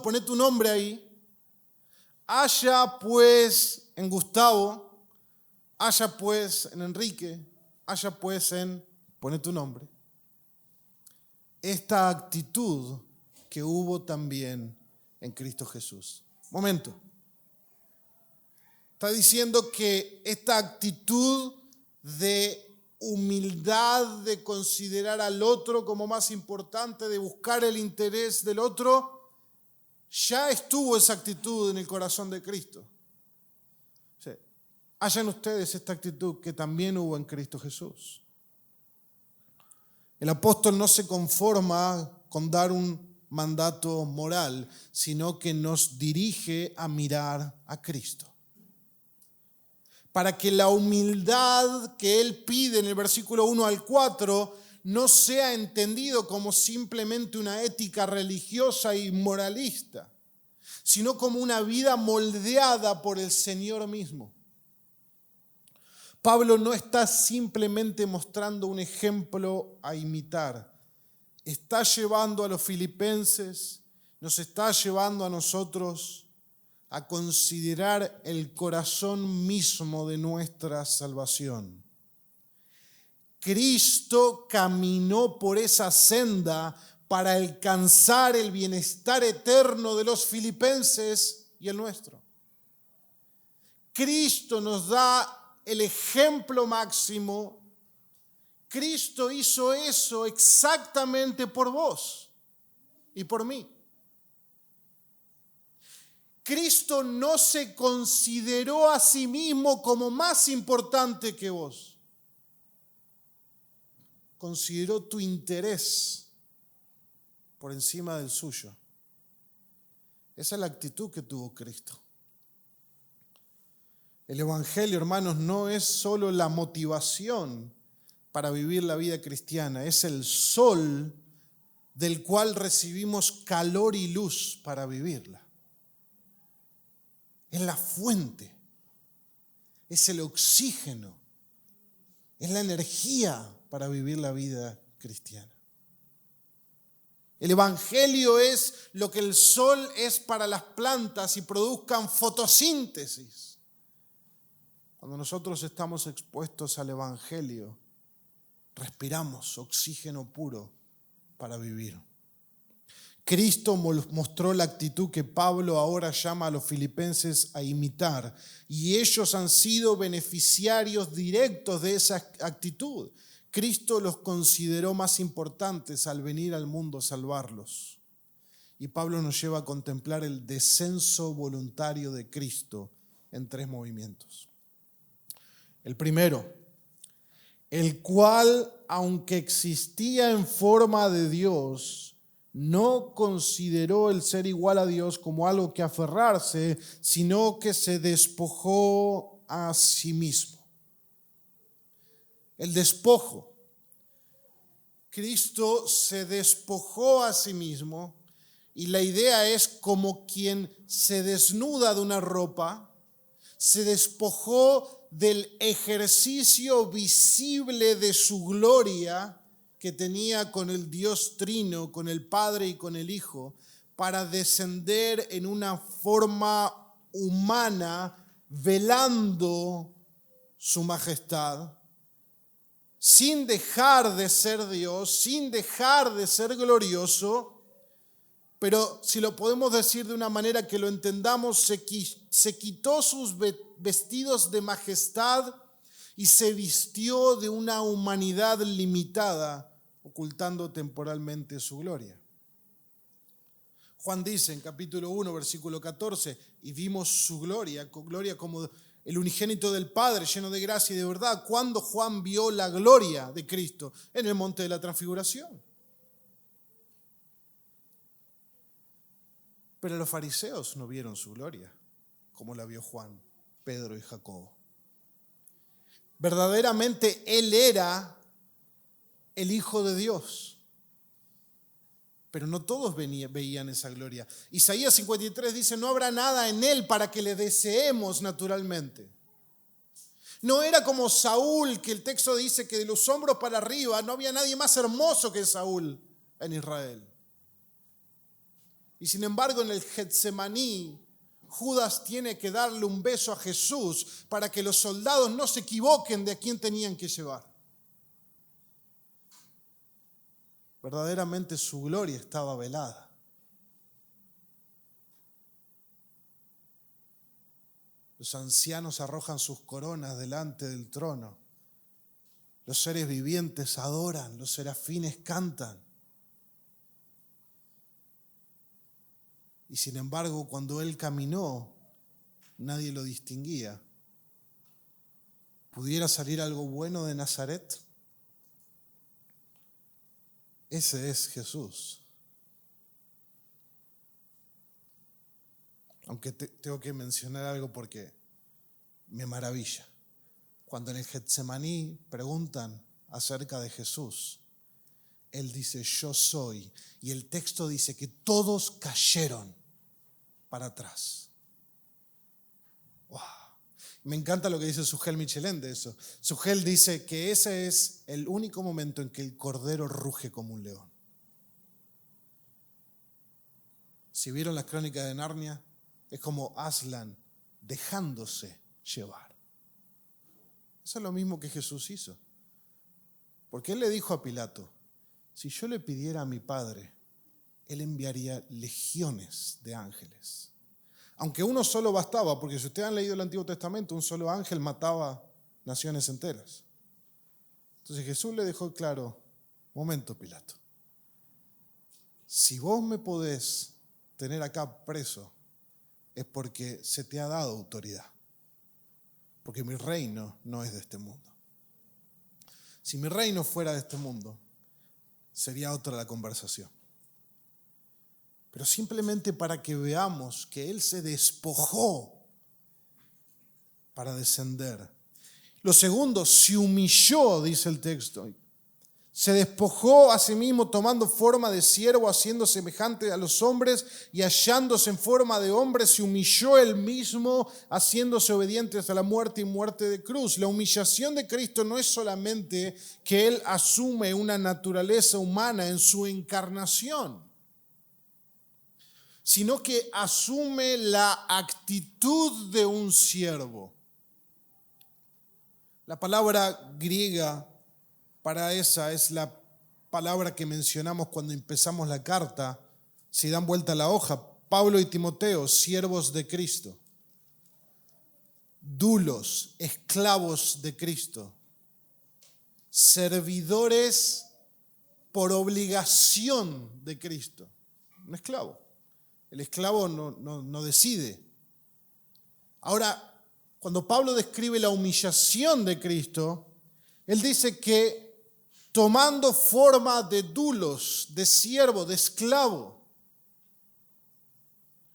poné tu nombre ahí. Haya pues en Gustavo, haya pues en Enrique, haya pues en, poné tu nombre. Esta actitud que hubo también en Cristo Jesús. Momento. Está diciendo que esta actitud de humildad, de considerar al otro como más importante, de buscar el interés del otro, ya estuvo esa actitud en el corazón de Cristo. O sea, hayan ustedes esta actitud que también hubo en Cristo Jesús. El apóstol no se conforma con dar un mandato moral, sino que nos dirige a mirar a Cristo. Para que la humildad que él pide en el versículo 1 al 4 no sea entendido como simplemente una ética religiosa y moralista, sino como una vida moldeada por el Señor mismo. Pablo no está simplemente mostrando un ejemplo a imitar. Está llevando a los filipenses, nos está llevando a nosotros a considerar el corazón mismo de nuestra salvación. Cristo caminó por esa senda para alcanzar el bienestar eterno de los filipenses y el nuestro. Cristo nos da el ejemplo máximo. Cristo hizo eso exactamente por vos y por mí. Cristo no se consideró a sí mismo como más importante que vos. Consideró tu interés por encima del suyo. Esa es la actitud que tuvo Cristo. El Evangelio, hermanos, no es solo la motivación para vivir la vida cristiana, es el sol del cual recibimos calor y luz para vivirla. Es la fuente, es el oxígeno, es la energía para vivir la vida cristiana. El Evangelio es lo que el sol es para las plantas y produzcan fotosíntesis. Cuando nosotros estamos expuestos al Evangelio, respiramos oxígeno puro para vivir. Cristo mostró la actitud que Pablo ahora llama a los filipenses a imitar, y ellos han sido beneficiarios directos de esa actitud. Cristo los consideró más importantes al venir al mundo a salvarlos. Y Pablo nos lleva a contemplar el descenso voluntario de Cristo en 3 movimientos. El primero, el cual, aunque existía en forma de Dios, no consideró el ser igual a Dios como algo que aferrarse, sino que se despojó a sí mismo. El despojo. Cristo se despojó a sí mismo, y la idea es como quien se desnuda de una ropa, se despojó del ejercicio visible de su gloria que tenía con el Dios Trino, con el Padre y con el Hijo, para descender en una forma humana, velando su majestad, sin dejar de ser Dios, sin dejar de ser glorioso. Pero si lo podemos decir de una manera que lo entendamos, se quitó sus vestidos de majestad y se vistió de una humanidad limitada, ocultando temporalmente su gloria. Juan dice en capítulo 1, versículo 14, y vimos su gloria como el unigénito del Padre, lleno de gracia y de verdad. ¿Cuándo Juan vio la gloria de Cristo? En el monte de la transfiguración. Pero los fariseos no vieron su gloria como la vio Juan, Pedro y Jacobo. Verdaderamente Él era el Hijo de Dios. Pero no todos veían esa gloria. Isaías 53 dice, no habrá nada en Él para que le deseemos naturalmente. No era como Saúl, que el texto dice que de los hombros para arriba no había nadie más hermoso que Saúl en Israel. Y sin embargo en el Getsemaní, Judas tiene que darle un beso a Jesús para que los soldados no se equivoquen de a quién tenían que llevar. Verdaderamente su gloria estaba velada. Los ancianos arrojan sus coronas delante del trono. Los seres vivientes adoran, los serafines cantan. Y sin embargo, cuando Él caminó, nadie lo distinguía. ¿Pudiera salir algo bueno de Nazaret? Ese es Jesús. Aunque tengo que mencionar algo porque me maravilla. Cuando en el Getsemaní preguntan acerca de Jesús, Él dice, yo soy. Y el texto dice que todos cayeron para atrás. ¡Wow! Me encanta lo que dice Sugel Michelén de eso. Sugel dice que ese es el único momento en que el cordero ruge como un león. Si vieron las crónicas de Narnia, es como Aslan dejándose llevar. Eso es lo mismo que Jesús hizo. Porque Él le dijo a Pilato, si yo le pidiera a mi Padre, Él enviaría legiones de ángeles. Aunque uno solo bastaba, porque si ustedes han leído el Antiguo Testamento, un solo ángel mataba naciones enteras. Entonces Jesús le dejó claro, momento Pilato, si vos me podés tener acá preso, es porque se te ha dado autoridad. Porque mi reino no es de este mundo. Si mi reino fuera de este mundo, sería otra la conversación. Pero simplemente para que veamos que Él se despojó para descender. Lo segundo, se humilló, dice el texto. Se despojó a sí mismo tomando forma de siervo, haciendo semejante a los hombres y hallándose en forma de hombre, se humilló Él mismo, haciéndose obediente hasta la muerte y muerte de cruz. La humillación de Cristo no es solamente que Él asume una naturaleza humana en su encarnación, sino que asume la actitud de un siervo. La palabra griega para esa es la palabra que mencionamos cuando empezamos la carta. Si dan vuelta a la hoja, Pablo y Timoteo, siervos de Cristo. Dulos, esclavos de Cristo. Servidores por obligación de Cristo. Un esclavo. El esclavo no decide. Ahora, cuando Pablo describe la humillación de Cristo, él dice que tomando forma de dulos, de siervo, de esclavo,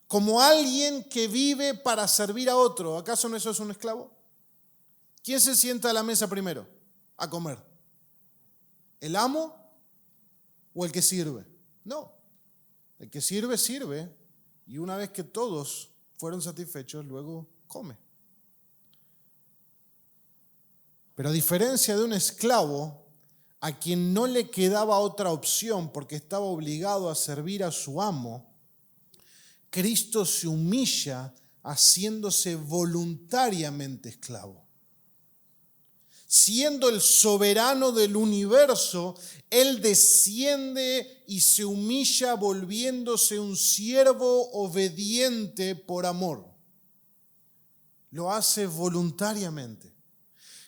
como alguien que vive para servir a otro. ¿Acaso no eso es un esclavo? ¿Quién se sienta a la mesa primero a comer? ¿El amo o el que sirve? No, el que sirve, sirve, y una vez que todos fueron satisfechos, luego come. Pero a diferencia de un esclavo, a quien no le quedaba otra opción porque estaba obligado a servir a su amo, Cristo se humilla haciéndose voluntariamente esclavo. Siendo el soberano del universo, Él desciende y se humilla volviéndose un siervo obediente por amor. Lo hace voluntariamente.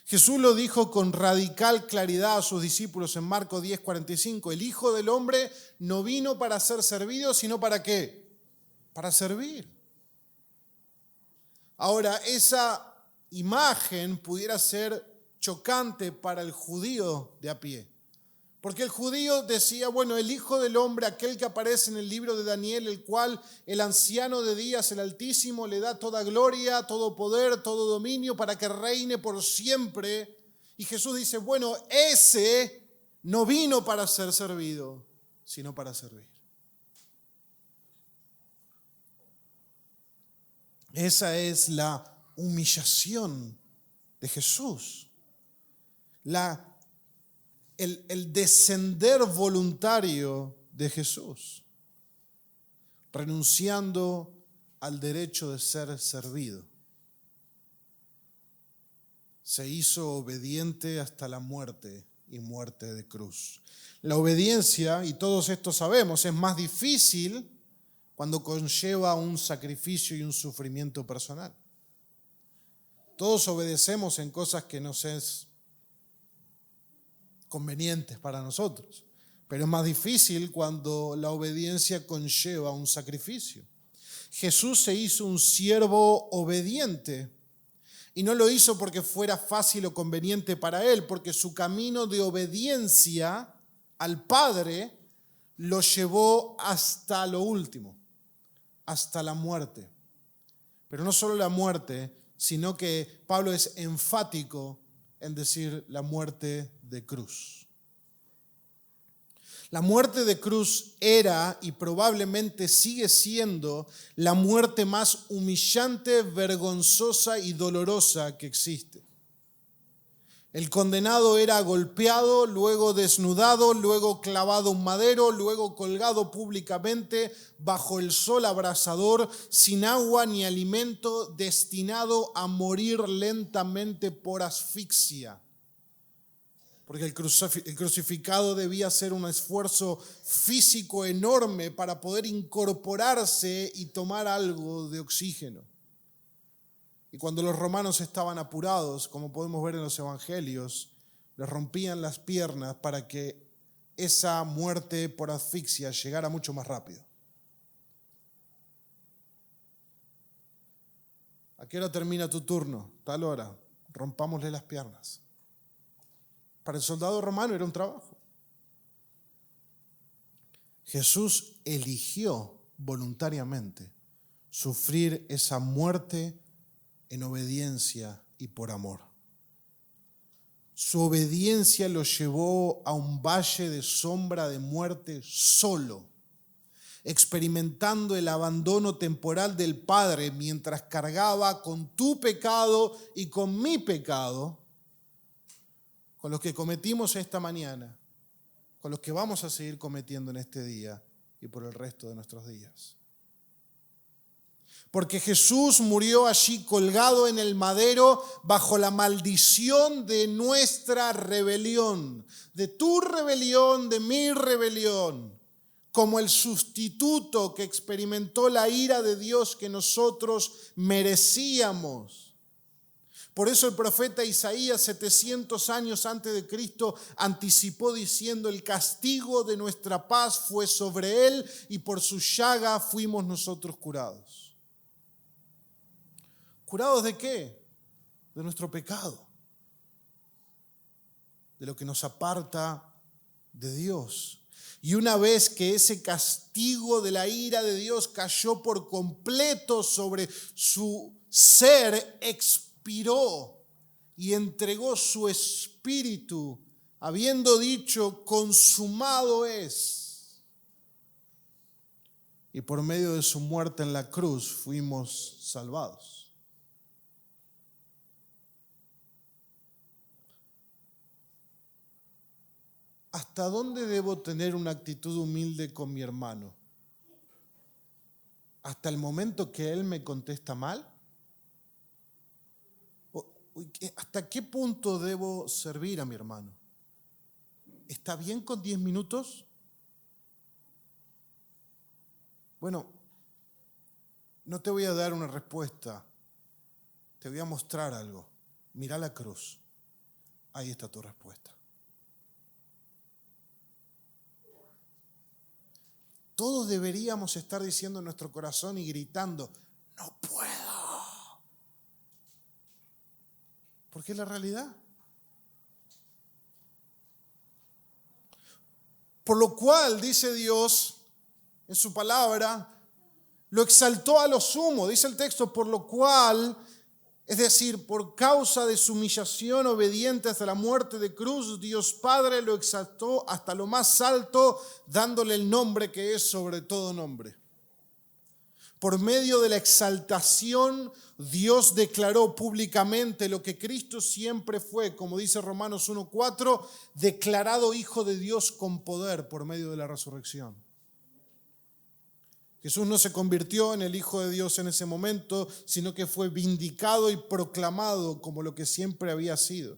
Jesús lo dijo con radical claridad a sus discípulos en Marcos 10:45. El Hijo del Hombre no vino para ser servido, sino ¿para qué? Para servir. Ahora, esa imagen pudiera ser chocante para el judío de a pie. Porque el judío decía, bueno, el Hijo del Hombre, aquel que aparece en el libro de Daniel, el cual el anciano de días, el Altísimo, le da toda gloria, todo poder, todo dominio para que reine por siempre. Y Jesús dice, bueno, ese no vino para ser servido, sino para servir. Esa es la humillación de Jesús. El descender voluntario de Jesús, renunciando al derecho de ser servido. Se hizo obediente hasta la muerte y muerte de cruz. La obediencia, y todos esto sabemos, es más difícil cuando conlleva un sacrificio y un sufrimiento personal. Todos obedecemos en cosas que nos es convenientes para nosotros, pero es más difícil cuando la obediencia conlleva un sacrificio. Jesús se hizo un siervo obediente y no lo hizo porque fuera fácil o conveniente para él, porque su camino de obediencia al Padre lo llevó hasta lo último, hasta la muerte. Pero no solo la muerte, sino que Pablo es enfático en decir la muerte de cruz. La muerte de cruz era y probablemente sigue siendo la muerte más humillante, vergonzosa y dolorosa que existe. El condenado era golpeado, luego desnudado, luego clavado a un madero, luego colgado públicamente bajo el sol abrasador, sin agua ni alimento, destinado a morir lentamente por asfixia. Porque el crucificado debía hacer un esfuerzo físico enorme para poder incorporarse y tomar algo de oxígeno. Y cuando los romanos estaban apurados, como podemos ver en los evangelios, les rompían las piernas para que esa muerte por asfixia llegara mucho más rápido. ¿A qué hora termina tu turno? Tal hora. Rompámosle las piernas. Para el soldado romano era un trabajo. Jesús eligió voluntariamente sufrir esa muerte en obediencia y por amor. Su obediencia lo llevó a un valle de sombra de muerte solo, experimentando el abandono temporal del Padre mientras cargaba con tu pecado y con mi pecado, con los que cometimos esta mañana, con los que vamos a seguir cometiendo en este día y por el resto de nuestros días. Porque Jesús murió allí colgado en el madero bajo la maldición de nuestra rebelión, de tu rebelión, de mi rebelión, como el sustituto que experimentó la ira de Dios que nosotros merecíamos. Por eso el profeta Isaías, 700 años antes de Cristo, anticipó diciendo: el castigo de nuestra paz fue sobre él y por su llaga fuimos nosotros curados. ¿Curados de qué? De nuestro pecado, de lo que nos aparta de Dios. Y una vez que ese castigo de la ira de Dios cayó por completo sobre su ser, expiró y entregó su espíritu, habiendo dicho: consumado es. Y por medio de su muerte en la cruz fuimos salvados. ¿Hasta dónde debo tener una actitud humilde con mi hermano? ¿Hasta el momento que él me contesta mal? ¿Hasta qué punto debo servir a mi hermano? ¿Está bien con 10 minutos? Bueno, no te voy a dar una respuesta, te voy a mostrar algo. Mira la cruz, ahí está tu respuesta. Todos deberíamos estar diciendo en nuestro corazón y gritando: no puedo. Porque es la realidad. Por lo cual, dice Dios en su palabra, lo exaltó a lo sumo. Dice el texto: por lo cual Es decir, por causa de su humillación obediente hasta la muerte de cruz, Dios Padre lo exaltó hasta lo más alto, dándole el nombre que es sobre todo nombre. Por medio de la exaltación, Dios declaró públicamente lo que Cristo siempre fue, como dice Romanos 1:4, declarado Hijo de Dios con poder por medio de la resurrección. Jesús no se convirtió en el Hijo de Dios en ese momento, sino que fue vindicado y proclamado como lo que siempre había sido.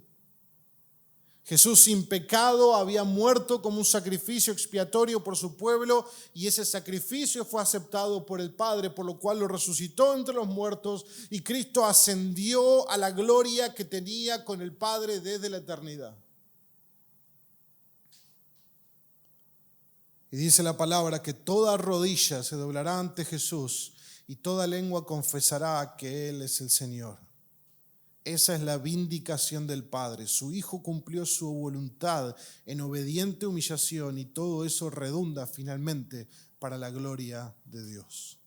Jesús sin pecado había muerto como un sacrificio expiatorio por su pueblo y ese sacrificio fue aceptado por el Padre, por lo cual lo resucitó entre los muertos y Cristo ascendió a la gloria que tenía con el Padre desde la eternidad. Y dice la palabra que toda rodilla se doblará ante Jesús y toda lengua confesará que Él es el Señor. Esa es la vindicación del Padre. Su Hijo cumplió su voluntad en obediente humillación y todo eso redunda finalmente para la gloria de Dios.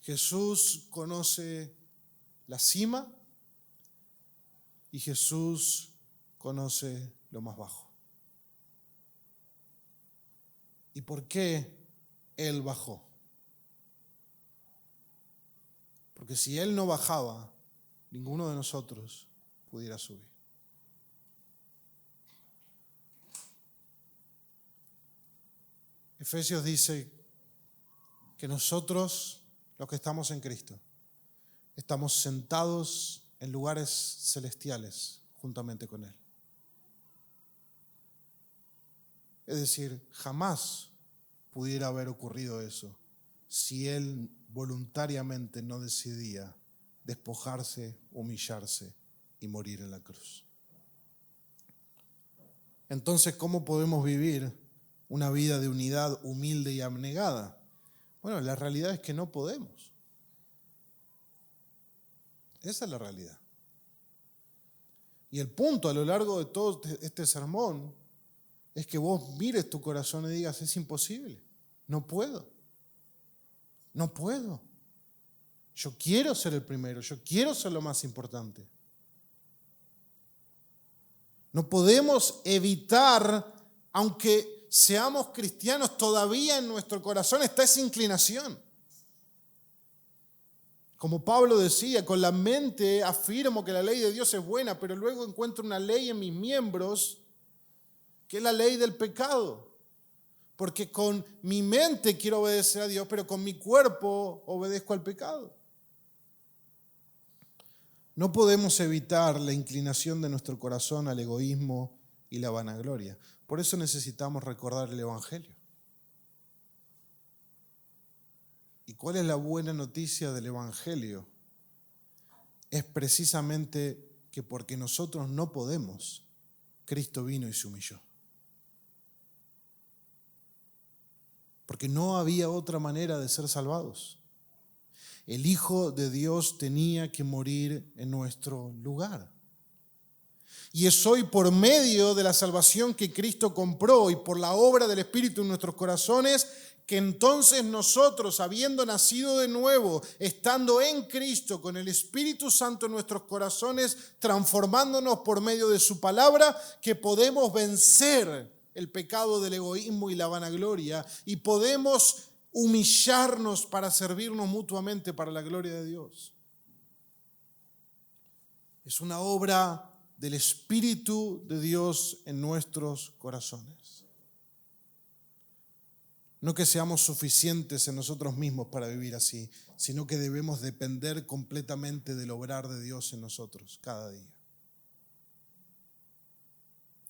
Jesús conoce la cima y Jesús conoce lo más bajo. ¿Y por qué Él bajó? Porque si Él no bajaba, ninguno de nosotros pudiera subir. Efesios dice que nosotros, los que estamos en Cristo, estamos sentados en lugares celestiales juntamente con Él. Es decir, jamás pudiera haber ocurrido eso si Él voluntariamente no decidía despojarse, humillarse y morir en la cruz. Entonces, ¿cómo podemos vivir una vida de unidad humilde y abnegada? Bueno, la realidad es que no podemos. Esa es la realidad. Y el punto a lo largo de todo este sermón es que vos mires tu corazón y digas, es imposible, no puedo. No puedo. Yo quiero ser el primero, yo quiero ser lo más importante. No podemos evitar, aunque seamos cristianos, todavía en nuestro corazón está esa inclinación. Como Pablo decía, con la mente afirmo que la ley de Dios es buena, pero luego encuentro una ley en mis miembros que es la ley del pecado. Porque con mi mente quiero obedecer a Dios, pero con mi cuerpo obedezco al pecado. No podemos evitar la inclinación de nuestro corazón al egoísmo y la vanagloria. Por eso necesitamos recordar el Evangelio. ¿Y cuál es la buena noticia del Evangelio? Es precisamente que porque nosotros no podemos, Cristo vino y se humilló. Porque no había otra manera de ser salvados. El Hijo de Dios tenía que morir en nuestro lugar. Y es hoy por medio de la salvación que Cristo compró y por la obra del Espíritu en nuestros corazones que entonces nosotros, habiendo nacido de nuevo, estando en Cristo, con el Espíritu Santo en nuestros corazones, transformándonos por medio de su palabra, que podemos vencer el pecado del egoísmo y la vanagloria y podemos humillarnos para servirnos mutuamente para la gloria de Dios. Es una obra del Espíritu de Dios en nuestros corazones. No que seamos suficientes en nosotros mismos para vivir así, sino que debemos depender completamente del obrar de Dios en nosotros cada día.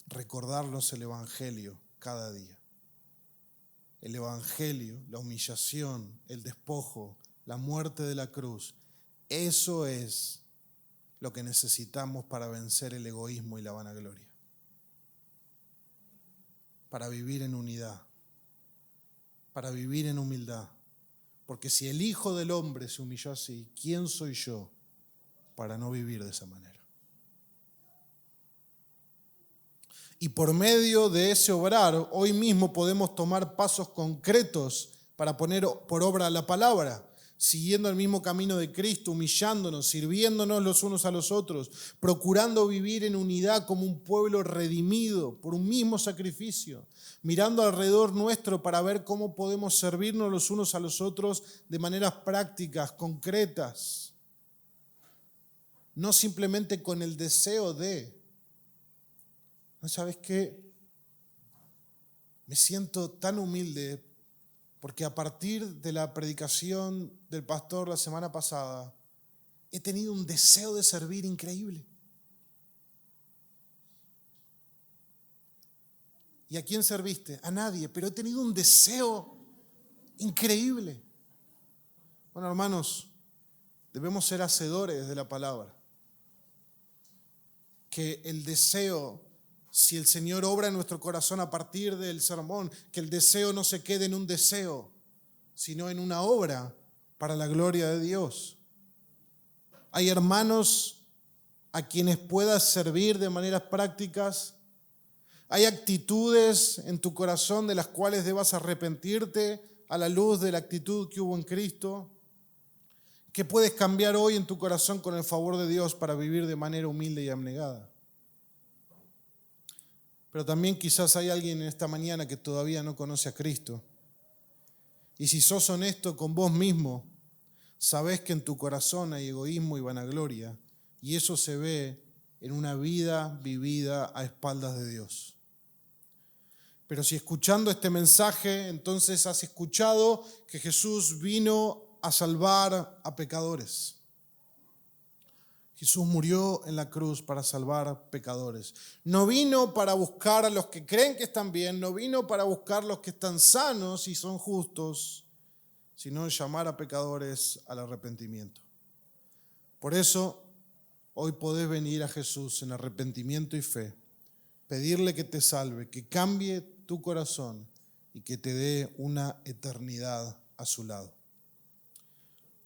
Recordarnos el Evangelio cada día. El Evangelio, la humillación, el despojo, la muerte de la cruz, eso es lo que necesitamos para vencer el egoísmo y la vanagloria. Para vivir en unidad, para vivir en humildad. Porque si el Hijo del Hombre se humilló así, ¿quién soy yo para no vivir de esa manera? Y por medio de ese obrar, hoy mismo podemos tomar pasos concretos para poner por obra la palabra. siguiendo el mismo camino de Cristo, humillándonos, sirviéndonos los unos a los otros, procurando vivir en unidad como un pueblo redimido por un mismo sacrificio, mirando alrededor nuestro para ver cómo podemos servirnos los unos a los otros de maneras prácticas, concretas, no simplemente con el deseo de. ¿No sabes qué? Me siento tan humilde porque a partir de la predicación del pastor la semana pasada, he tenido un deseo de servir increíble. ¿Y a quién serviste? A nadie, pero he tenido un deseo increíble. Bueno, hermanos, debemos ser hacedores de la palabra. Que el deseo, si el Señor obra en nuestro corazón a partir del sermón, que el deseo no se quede en un deseo, sino en una obra para la gloria de Dios. Hay hermanos a quienes puedas servir de maneras prácticas. Hay actitudes en tu corazón de las cuales debas arrepentirte a la luz de la actitud que hubo en Cristo, que puedes cambiar hoy en tu corazón con el favor de Dios para vivir de manera humilde y abnegada. Pero también quizás hay alguien en esta mañana que todavía no conoce a Cristo. Y si sos honesto con vos mismo, sabés que en tu corazón hay egoísmo y vanagloria, y eso se ve en una vida vivida a espaldas de Dios. Pero si escuchando este mensaje, entonces has escuchado que Jesús vino a salvar a pecadores. Jesús murió en la cruz para salvar pecadores. No vino para buscar a los que creen que están bien, no vino para buscar a los que están sanos y son justos, sino llamar a pecadores al arrepentimiento. Por eso, hoy podés venir a Jesús en arrepentimiento y fe, pedirle que te salve, que cambie tu corazón y que te dé una eternidad a su lado.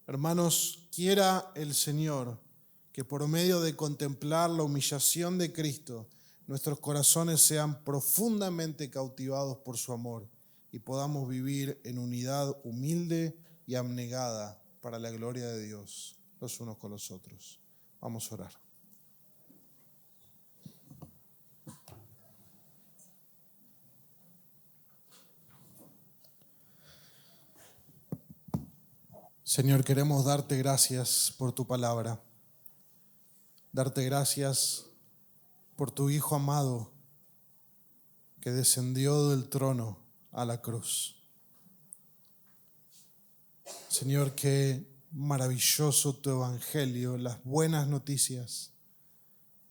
Hermanos, quiera el Señor que por medio de contemplar la humillación de Cristo, nuestros corazones sean profundamente cautivados por su amor y podamos vivir en unidad humilde y abnegada para la gloria de Dios, los unos con los otros. Vamos a orar. Señor, queremos darte gracias por tu palabra. Darte gracias por tu Hijo amado que descendió del trono a la cruz. Señor, qué maravilloso tu evangelio, las buenas noticias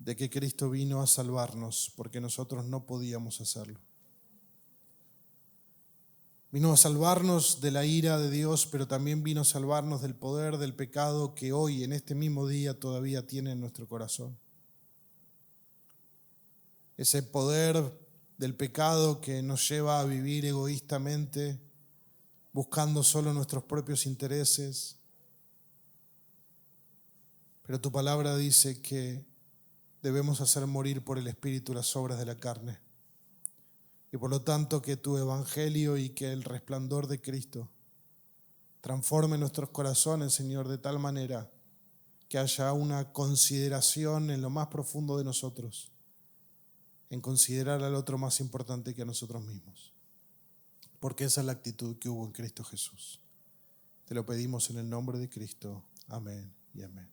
de que Cristo vino a salvarnos porque nosotros no podíamos hacerlo. Vino a salvarnos de la ira de Dios, pero también vino a salvarnos del poder del pecado que hoy, en este mismo día, todavía tiene en nuestro corazón. Ese poder del pecado que nos lleva a vivir egoístamente, buscando solo nuestros propios intereses. Pero tu palabra dice que debemos hacer morir por el Espíritu las obras de la carne. Y por lo tanto que tu evangelio y que el resplandor de Cristo transforme nuestros corazones, Señor, de tal manera que haya una consideración en lo más profundo de nosotros, en considerar al otro más importante que a nosotros mismos. Porque esa es la actitud que hubo en Cristo Jesús. Te lo pedimos en el nombre de Cristo. Amén y amén.